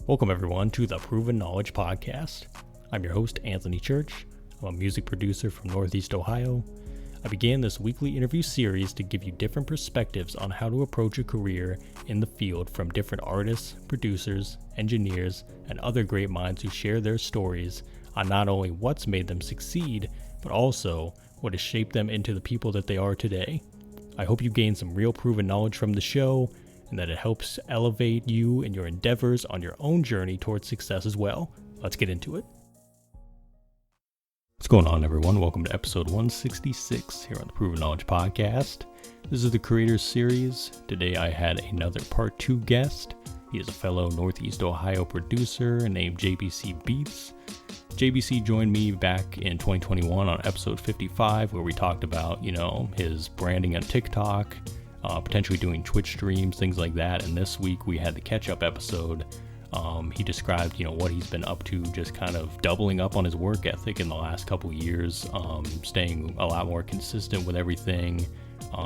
Welcome everyone to the Proven Knowledge Podcast. I'm your host, Anthony Church. I'm a music producer from Northeast Ohio. I began this weekly interview series to give you different perspectives on how to approach a career in the field from different artists, producers, engineers, and other great minds who share their stories on not only what's made them succeed, but also what has shaped them into the people that they are today. I hope you gain some real proven knowledge from the show, and that it helps elevate you in your endeavors on your own journey towards success as well. Let's get into it. What's going on, everyone? Welcome to episode 166 here on the Proven Knowledge Podcast. This is the Creators Series. Today I had another part 2 guest. He is a fellow Northeast Ohio producer named JBC Beats. JBC joined me back in 2021 on episode 55, where we talked about, his branding on TikTok, potentially doing Twitch streams, things like that. And this week we had the catch-up episode. He described, what he's been up to, just kind of doubling up on his work ethic in the last couple years, staying a lot more consistent with everything.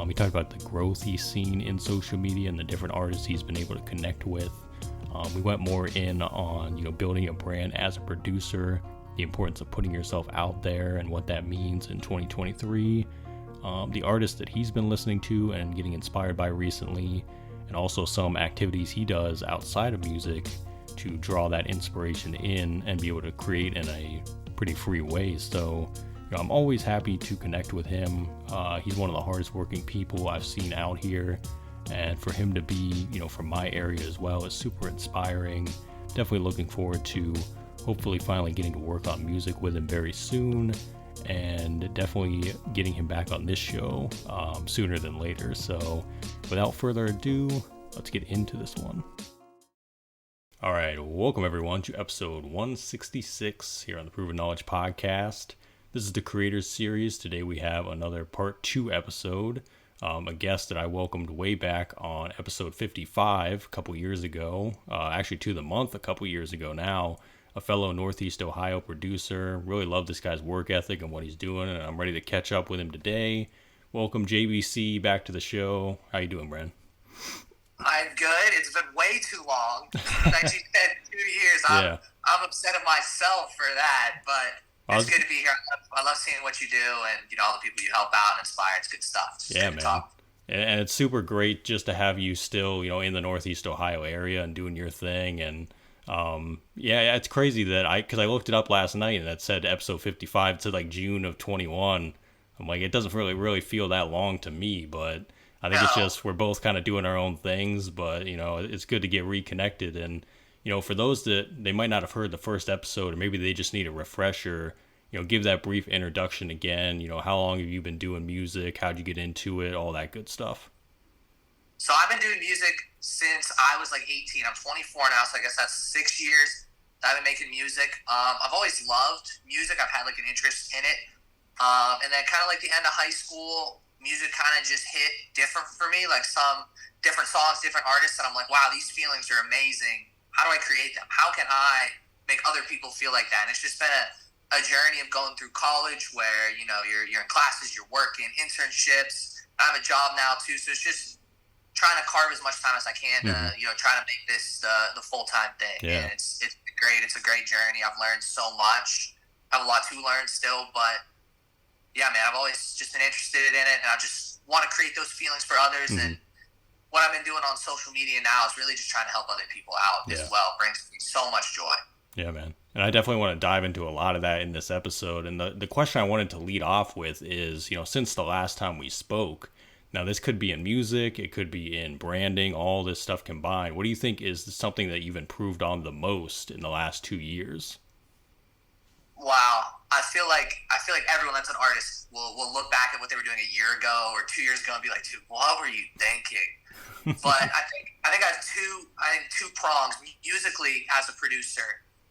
He talked about the growth he's seen in social media and the different artists he's been able to connect with. We went more in on, building a brand as a producer, the importance of putting yourself out there and what that means in 2023. The artists that he's been listening to and getting inspired by recently, and also some activities he does outside of music to draw that inspiration in and be able to create in a pretty free way. So, I'm always happy to connect with him. He's one of the hardest working people I've seen out here, and for him to be, from my area as well is super inspiring. Definitely looking forward to hopefully finally getting to work on music with him very soon, and definitely getting him back on this show sooner than later. So without further ado, let's get into this one. All right, welcome everyone to episode 166 here on the Proven Knowledge Podcast. This is the Creators Series. Today we have another part 2 episode. A guest that I welcomed way back on episode 55 a couple years ago, actually to the month a couple years ago now. A fellow Northeast Ohio producer. Really love this guy's work ethic and what he's doing, and I'm ready to catch up with him today. Welcome, JBC, back to the show. How you doing, Bren? I'm good. It's been way too long. Like you said, 2 years. I'm upset at myself for that, but it's good to be here. I love seeing what you do and all the people you help out and inspire. It's good stuff. It's yeah, man. And it's super great just to have you still, in the Northeast Ohio area and doing your thing. And it's crazy that because I looked it up last night and it said episode 55 to like June of 21. I'm like, it doesn't really feel that long to me, but I think it's just we're both kind of doing our own things, but it's good to get reconnected. And for those that they might not have heard the first episode, or maybe they just need a refresher, give that brief introduction again. How long have you been doing music? How'd you get into it? All that good stuff. So I've been doing music since I was like 18. I'm 24 now, so I guess that's 6 years that I've been making music. I've always loved music. I've had like an interest in it. And then kind of like the end of high school, music kind of just hit different for me, like some different songs, different artists. And I'm like, wow, these feelings are amazing. How do I create them? How can I make other people feel like that? And it's just been a journey of going through college where, you're in classes, you're working, internships. I have a job now too. So it's just trying to carve as much time as I can to, try to make this the full-time thing. Yeah. And it's great. It's a great journey. I've learned so much. I have a lot to learn still, but yeah, man, I've always just been interested in it, and I just want to create those feelings for others. And what I've been doing on social media now is really just trying to help other people out as well. It brings me so much joy. Yeah, man. And I definitely want to dive into a lot of that in this episode. And the question I wanted to lead off with is, since the last time we spoke, now this could be in music, it could be in branding, all this stuff combined. What do you think is something that you've improved on the most in the last 2 years? Wow. I feel like everyone that's an artist will look back at what they were doing a year ago or 2 years ago and be like, dude, what were you thinking? But I think I have two prongs. Musically, as a producer,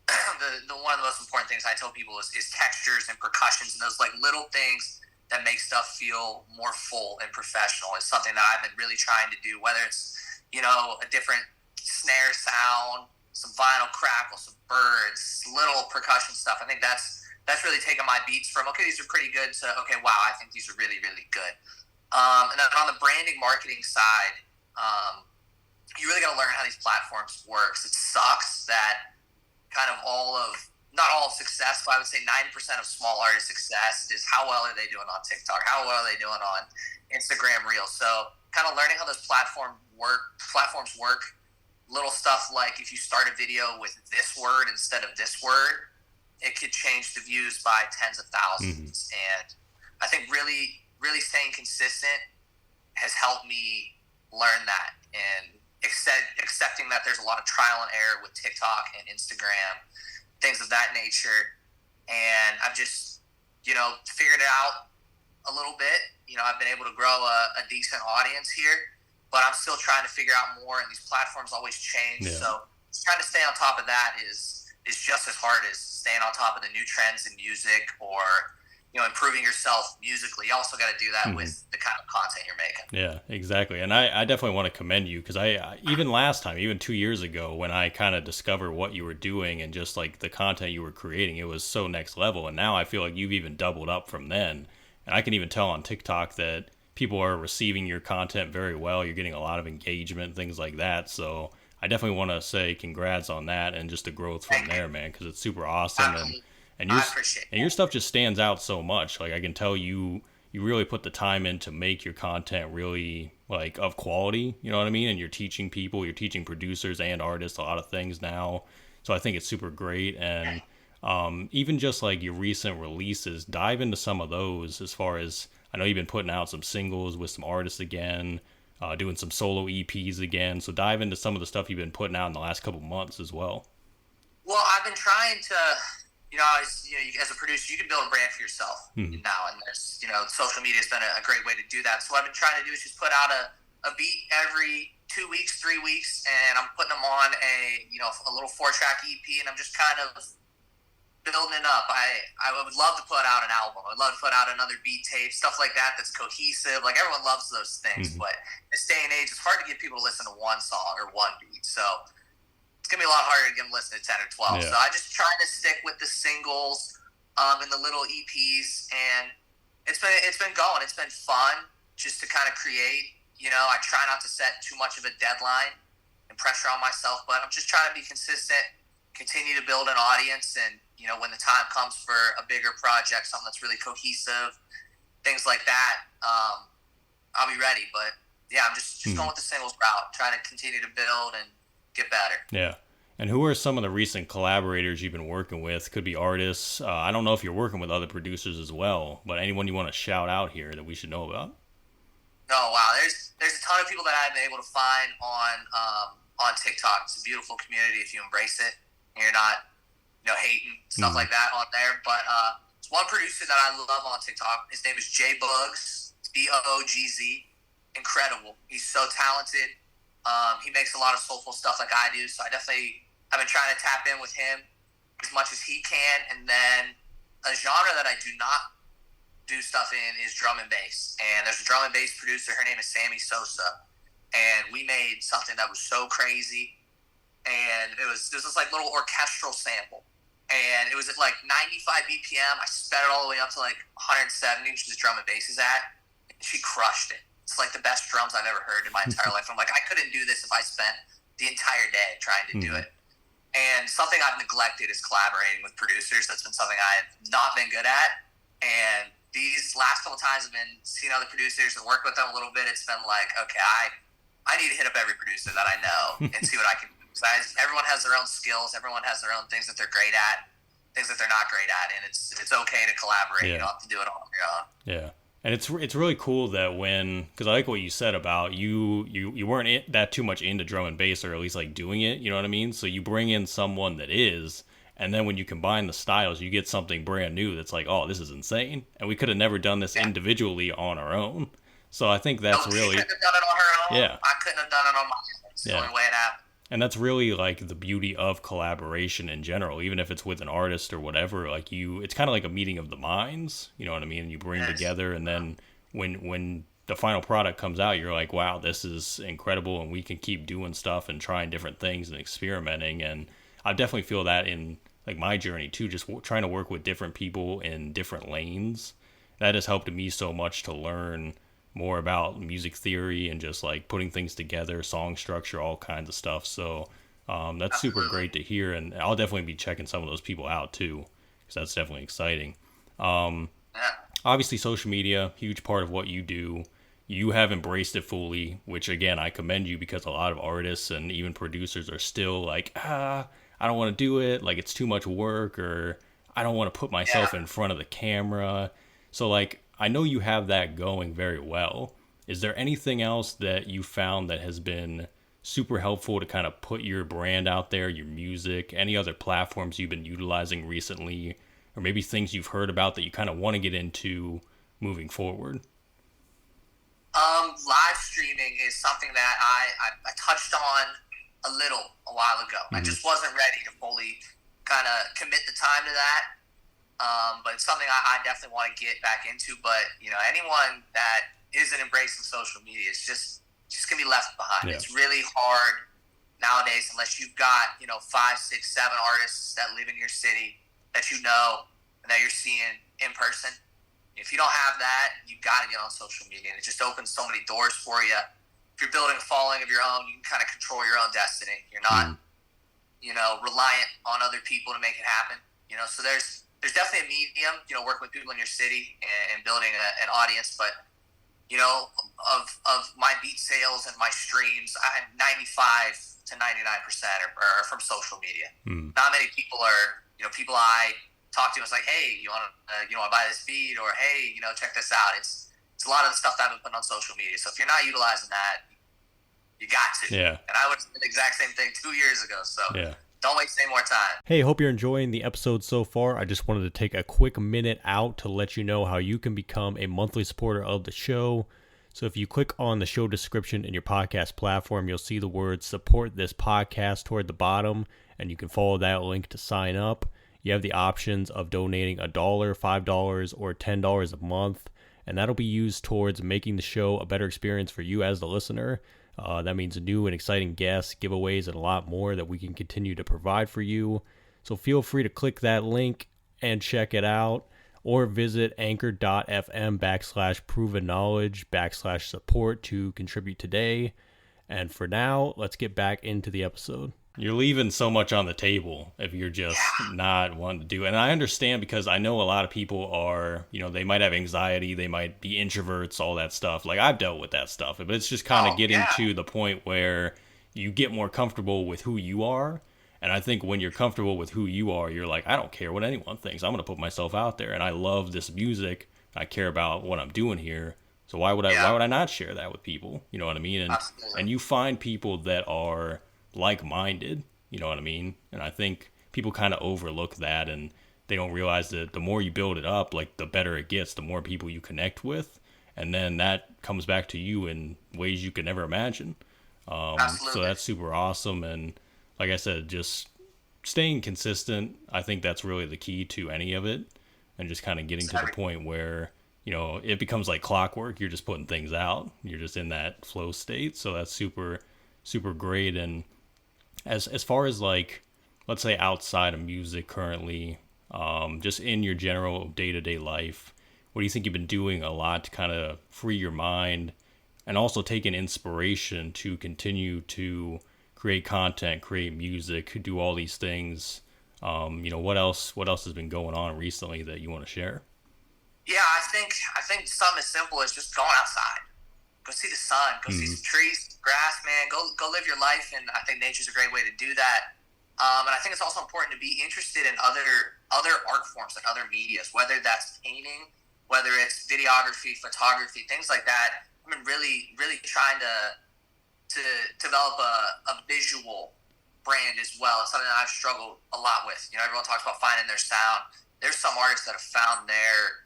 the one of the most important things I tell people is textures and percussions and those like little things that make stuff feel more full and professional. Is something that I've been really trying to do, whether it's, a different snare sound, some vinyl crackle, some birds, little percussion stuff. I think that's really taken my beats from, okay, these are pretty good, to, okay, wow, I think these are really, really good. And then on the branding marketing side, you really got to learn how these platforms works. It sucks that kind of not all of success, but I would say 90% of small artist success is how well are they doing on TikTok? How well are they doing on Instagram Reels? So kind of learning how those platforms work, little stuff like if you start a video with this word instead of this word, it could change the views by tens of thousands. And I think really, really staying consistent has helped me learn that and accepting that there's a lot of trial and error with TikTok and Instagram, things of that nature. And I've just, figured it out a little bit. I've been able to grow a decent audience here, but I'm still trying to figure out more, and these platforms always change. Yeah. So trying to stay on top of that is just as hard as staying on top of the new trends in music or, improving yourself musically. You also got to do that with the kind of content you're making. Yeah, exactly. And I definitely want to commend you, because I even last time, even 2 years ago, when I kind of discovered what you were doing and just like the content you were creating, it was so next level. And now I feel like you've even doubled up from then. And I can even tell on TikTok that people are receiving your content very well. You're getting a lot of engagement, things like that. So I definitely want to say congrats on that and just the growth from there, man, because it's super awesome. And your stuff just stands out so much. Like, I can tell you really put the time in to make your content really like of quality, you know what I mean? And you're teaching people, you're teaching producers and artists a lot of things now. So I think it's super great. And even just like your recent releases, dive into some of those. As far as I know, you've been putting out some singles with some artists again, doing some solo EPs again. So dive into some of the stuff you've been putting out in the last couple months as well. Well, I've been trying to, as a producer, you can build a brand for yourself now, and there's, social media has been a great way to do that. So what I've been trying to do is just put out a beat every 2 weeks, 3 weeks, and I'm putting them on a little 4-track EP, and I'm just kind of building it up. I would love to put out an album. I'd love to put out another beat tape, stuff like that that's cohesive. Like, everyone loves those things, but in this day and age, it's hard to get people to listen to one song or one beat. So it's going to be a lot harder to get them to listen to 10 or 12. Yeah. So I just try to stick with the singles and the little EPs, and it's been going. It's been fun just to kind of create. I try not to set too much of a deadline and pressure on myself, but I'm just trying to be consistent, continue to build an audience, and when the time comes for a bigger project, something that's really cohesive, things like that, I'll be ready. But yeah, I'm just going with the singles route, trying to continue to build and get better. Yeah. And who are some of the recent collaborators you've been working with? Could be artists. I don't know if you're working with other producers as well, but anyone you want to shout out here that we should know about? Oh, wow. There's a ton of people that I've been able to find on TikTok. It's a beautiful community if you embrace it and you're not hating stuff like that on there. But it's one producer that I love on TikTok. His name is J Bugs. It's Boogz. Incredible. He's so talented. He makes a lot of soulful stuff like I do, so I've been trying to tap in with him as much as he can. And then a genre that I do not do stuff in is drum and bass. And there's a drum and bass producer. Her name is Sammy Sosa, and we made something that was so crazy. And it was this like little orchestral sample, and it was at like 95 BPM. I sped it all the way up to like 170, which is drum and bass is at. And she crushed it. It's like the best drums I've ever heard in my entire life. I'm like, I couldn't do this if I spent the entire day trying to do it. And something I've neglected is collaborating with producers. That's been something I've not been good at. And these last couple times I've been seeing other producers and work with them a little bit. It's been like, okay, I need to hit up every producer that I know and see what I can do. Everyone has their own skills. Everyone has their own things that they're great at, things that they're not great at. And it's okay to collaborate. You don't have to do it all on your own. Yeah. And it's really cool that because I like what you said about you weren't that too much into drum and bass, or at least like doing it, you know what I mean? So you bring in someone that is, and then when you combine the styles, you get something brand new that's like, oh, this is insane. And we could have never done this individually on our own. So I think that's really... She couldn't have done it on her own. Yeah. I couldn't have done it on my own. It's the only way it happened. And that's really like the beauty of collaboration in general, even if it's with an artist or whatever. Like it's kind of like a meeting of the minds, you know what I mean? You bring together, and then when the final product comes out, you're like, wow, this is incredible, and we can keep doing stuff and trying different things and experimenting. And I definitely feel that in like my journey too, just trying to work with different people in different lanes. That has helped me so much to learn more about music theory and just like putting things together, song structure, all kinds of stuff. So that's super great to hear, and I'll definitely be checking some of those people out too, because that's definitely exciting. Yeah. Obviously, social media, huge part of what you do. You have embraced it fully, which again, I commend you, because a lot of artists and even producers are still like, I don't want to do it. Like, it's too much work, or I don't want to put myself Yeah. in front of the camera. So, like, I know you have that going very well. Is there anything else that you found that has been super helpful to kind of put your brand out there, your music, any other platforms you've been utilizing recently, or maybe things you've heard about that you kind of want to get into moving forward? Live streaming is something that I touched on a while ago. I Mm-hmm. just wasn't ready to fully kind of commit the time to that. But it's something I definitely want to get back into. But anyone that isn't embracing social media, it's just gonna be left behind. Yeah. It's really hard nowadays unless you've got 5, 6, 7 artists that live in your city that you know and that you're seeing in person. If you don't have that, you got to get on social media, and it just opens so many doors for you. If you're building a following of your own, you can kind of control your own destiny. You're not, reliant on other people to make it happen. So there's definitely a medium. Working with people in your city and building an audience. But of my beat sales and my streams, I had 95 to 99% are from social media. Not many people are people I talk to. It's like, hey, you want to buy this beat, or hey, check this out. It's a lot of the stuff that I've been putting on social media. So if you're not utilizing that, you got to. Yeah. And I would say the exact same thing 2 years ago. So Yeah. don't waste any more time. Hey, hope you're enjoying the episode so far. I just wanted to take a quick minute out to let you know how you can become a monthly supporter of the show. So if you click on the show description in your podcast platform, you'll see the words support this podcast toward the bottom, and you can follow that link to sign up. You have the options of donating $1, $5, or $10 a month, and that'll be used towards making the show a better experience for you as the listener. That means new and exciting guests, giveaways, and a lot more that we can continue to provide for you. So feel free to click that link and check it out, or visit anchor.fm/proven knowledge/support to contribute today. And for now, let's get back into the episode. You're leaving so much on the table if you're just not wanting to do it. And I understand, because I know a lot of people are, they might have anxiety, they might be introverts, all that stuff. Like, I've dealt with that stuff, but it's just kind of getting to the point where you get more comfortable with who you are. And I think when you're comfortable with who you are, you're like, I don't care what anyone thinks. I'm going to put myself out there, and I love this music. I care about what I'm doing here. So why would I not share that with people? You know what I mean? And you find people that are like-minded, you know what I mean? And I think people kind of overlook that, and they don't realize that the more you build it up, like, the better it gets, the more people you connect with, and then that comes back to you in ways you could never imagine. So that's super awesome. And like I said, just staying consistent, I think that's really the key to any of it, and just kind of getting to the point where it becomes like clockwork. You're just putting things out, you're just in that flow state. So that's super great. And as far as, like, let's say outside of music currently, just in your general day-to-day life, what do you think you've been doing a lot to kind of free your mind, and also take an inspiration to continue to create content, create music, do all these things? What else has been going on recently that you want to share? Yeah, I think something as simple as just going outside. Go see the sun. Go see some trees, grass, man. Go live your life, and I think nature's a great way to do that. And I think it's also important to be interested in other art forms and other medias, whether that's painting, whether it's videography, photography, things like that. I've been really, really trying to develop a visual brand as well. It's something that I've struggled a lot with. Everyone talks about finding their sound. There's some artists that have found their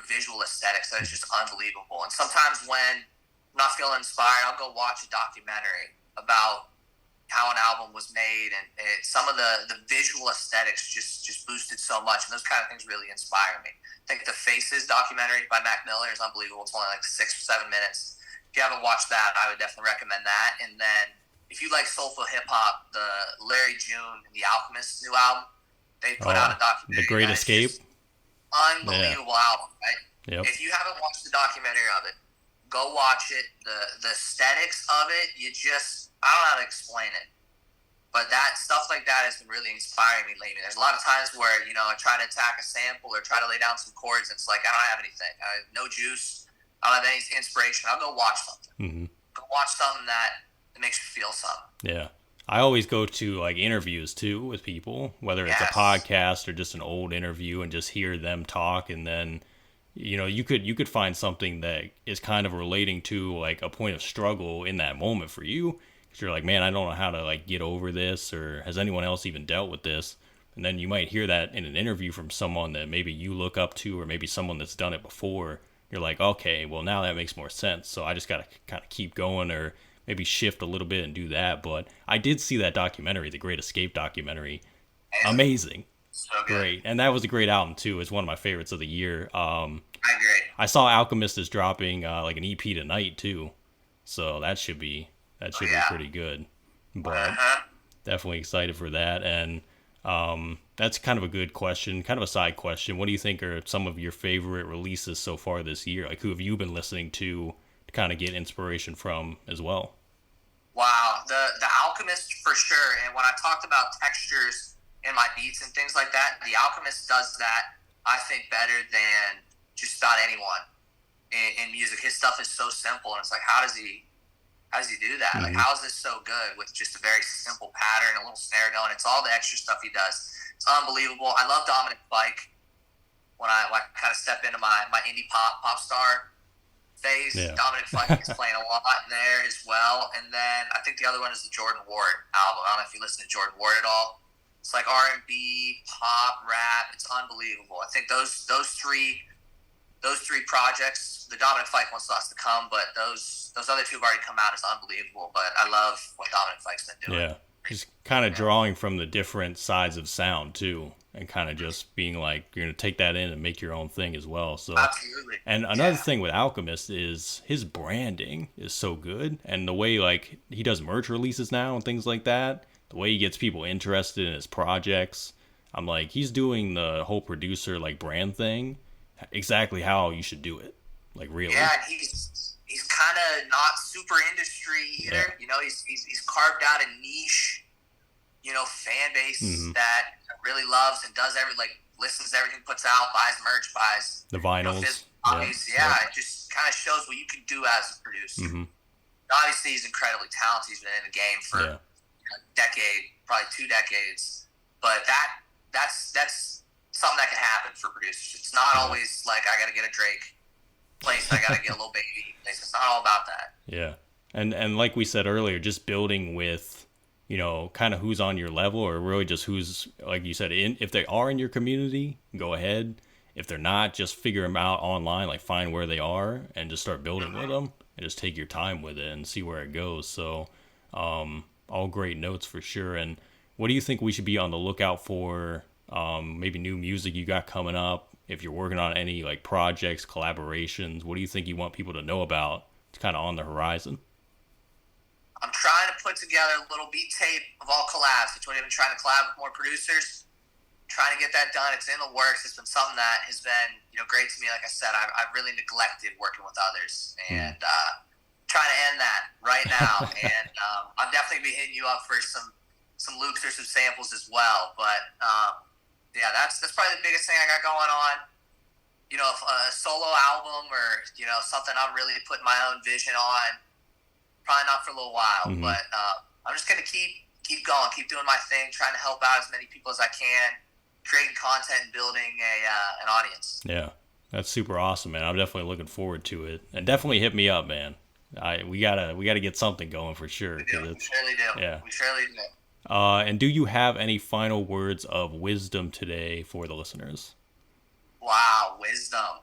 visual aesthetics that is just unbelievable. And sometimes when I'm not feeling inspired, I'll go watch a documentary about how an album was made, and some of the visual aesthetics just boosted so much, and those kind of things really inspire me. I think the Faces documentary by Mac Miller is unbelievable. It's only like 6 or 7 minutes. If you haven't watched that, I would definitely recommend that. And then if you like soulful hip-hop, the Larry June and the Alchemist new album, they put out a documentary. The Great Escape. Unbelievable album, right? Yep. If you haven't watched the documentary of it, Go watch it. The aesthetics of it, I don't know how to explain it. But that stuff like that has been really inspiring me lately. There's a lot of times where, I try to attack a sample or try to lay down some chords, and it's like, I don't have anything. I have no juice. I don't have any inspiration. I'll go watch something. Mm-hmm. Go watch something that makes you feel something. Yeah. I always go to like interviews too with people, whether it's a podcast or just an old interview, and just hear them talk. And then, you could find something that is kind of relating to like a point of struggle in that moment for you. Cause you're like, man, I don't know how to like get over this, or has anyone else even dealt with this? And then you might hear that in an interview from someone that maybe you look up to, or maybe someone that's done it before. You're like, okay, well now that makes more sense. So I just got to kind of keep going, or maybe shift a little bit and do that. But I did see that documentary, the Great Escape documentary. Amazing. So good. Great. And that was a great album too. It's one of my favorites of the year. I agree. I saw Alchemist is dropping like an EP tonight too. So that should be pretty good. But definitely excited for that. And that's kind of a good question, kind of a side question. What do you think are some of your favorite releases so far this year? Like, who have you been listening to kind of get inspiration from as well? Wow, the Alchemist for sure. And when I talked about textures in my beats and things like that, the Alchemist does that, I think, better than just about anyone in music. His stuff is so simple, and it's like, how does he do that? Mm-hmm. Like, how is this so good with just a very simple pattern, a little snare going? It's all the extra stuff he does. It's unbelievable. I love Dominic Fike. When I kind of step into my indie pop star phase, Dominic Fike is playing a lot there as well. And then I think the other one is the Jordan Ward album. I don't know if you listen to Jordan Ward at all. It's like R&B, pop, rap. It's unbelievable. I think those three projects, the Dominic Fike one still has to come, but those other two have already come out. It's unbelievable. But I love what Dominic Fike's been doing. Yeah, he's kind of drawing from the different sides of sound too, and kind of just being like, you're going to take that in and make your own thing as well. So absolutely. And another thing with Alchemist is his branding is so good, and the way like he does merch releases now and things like that, the way he gets people interested in his projects. I'm like, he's doing the whole producer like brand thing exactly how you should do it. Like, really. Yeah, and he's kind of not super industry either. Yeah. He's carved out a niche, fan base that really loves and does listens to everything, puts out, buys merch, buys the vinyls. It just kind of shows what you can do as a producer. Mm-hmm. Obviously, he's incredibly talented. He's been in the game for a decade, probably 2 decades. But that's something that can happen for producers. It's not always like, I got to get a Drake place, I got to get a Lil Baby place. It's not all about that. Yeah. And like we said earlier, just building with, kind of who's on your level, or really just who's, like you said, if they are in your community, go ahead. If they're not, just figure them out online, like find where they are and just start building with them, and just take your time with it and see where it goes. So all great notes for sure. And what do you think we should be on the lookout for? Maybe new music you got coming up, if you're working on any like projects, collaborations, what do you think you want people to know about? It's kind of on the horizon. I'm trying to put together a little beat tape of all collabs. Between even trying to collab with more producers, trying to get that done. It's in the works. It's been something that has been, great to me. Like I said, I've really neglected working with others, and trying to end that right now. And I'm definitely be hitting you up for some loops or some samples as well. But that's probably the biggest thing I got going on. A solo album or something I'm really putting my own vision on. Probably not for a little while, but I'm just gonna keep going, keep doing my thing, trying to help out as many people as I can, creating content and building an audience. Yeah, that's super awesome, man. I'm definitely looking forward to it, and definitely hit me up, man. We gotta get something going for sure. We surely do. Yeah, we surely do. And do you have any final words of wisdom today for the listeners? Wow, wisdom.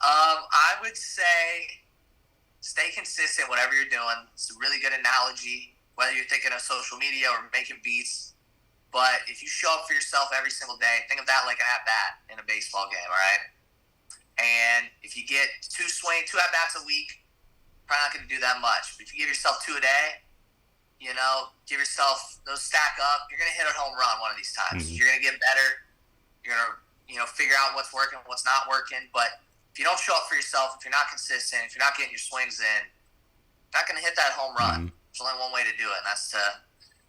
I would say stay consistent whatever you're doing. It's a really good analogy, whether you're thinking of social media or making beats. But if you show up for yourself every single day, think of that like an at-bat in a baseball game, all right? And if you get 2 at-bats a week, probably not going to do that much. But if you give yourself 2 a day, give yourself, those stack up, you're going to hit a home run one of these times. You're going to get better. You're going to, figure out what's working, what's not working. But if if you don't show up for yourself, if you're not consistent, if you're not getting your swings in, you're not going to hit that home run. There's only one way to do it, and that's to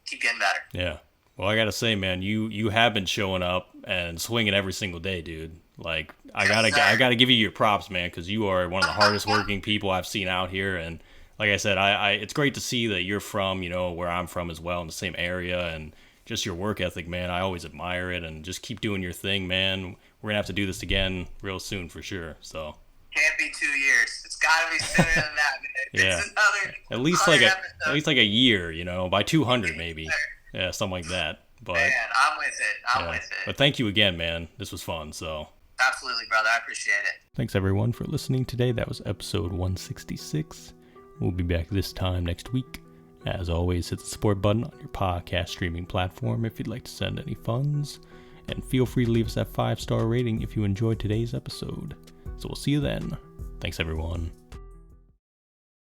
keep getting better. Yeah. Well, I gotta say, man, you have been showing up and swinging every single day, dude. Like, I gotta give you your props, man, because you are one of the hardest working people I've seen out here. And like I said, I it's great to see that you're from, where I'm from as well, in the same area, and just your work ethic, man. I always admire it, and just keep doing your thing, man. We're gonna have to do this again real soon for sure. So. Can't be 2 years. It's gotta be sooner than that, man. Yeah. It's another at least like a year, by 200 maybe. Yeah, something like that. But man, I'm with it. I'm with it. But thank you again, man. This was fun. So absolutely, brother. I appreciate it. Thanks everyone for listening today. That was episode 166. We'll be back this time next week. As always, hit the support button on your podcast streaming platform if you'd like to send any funds. And feel free to leave us that 5-star rating if you enjoyed today's episode. So we'll see you then. Thanks everyone.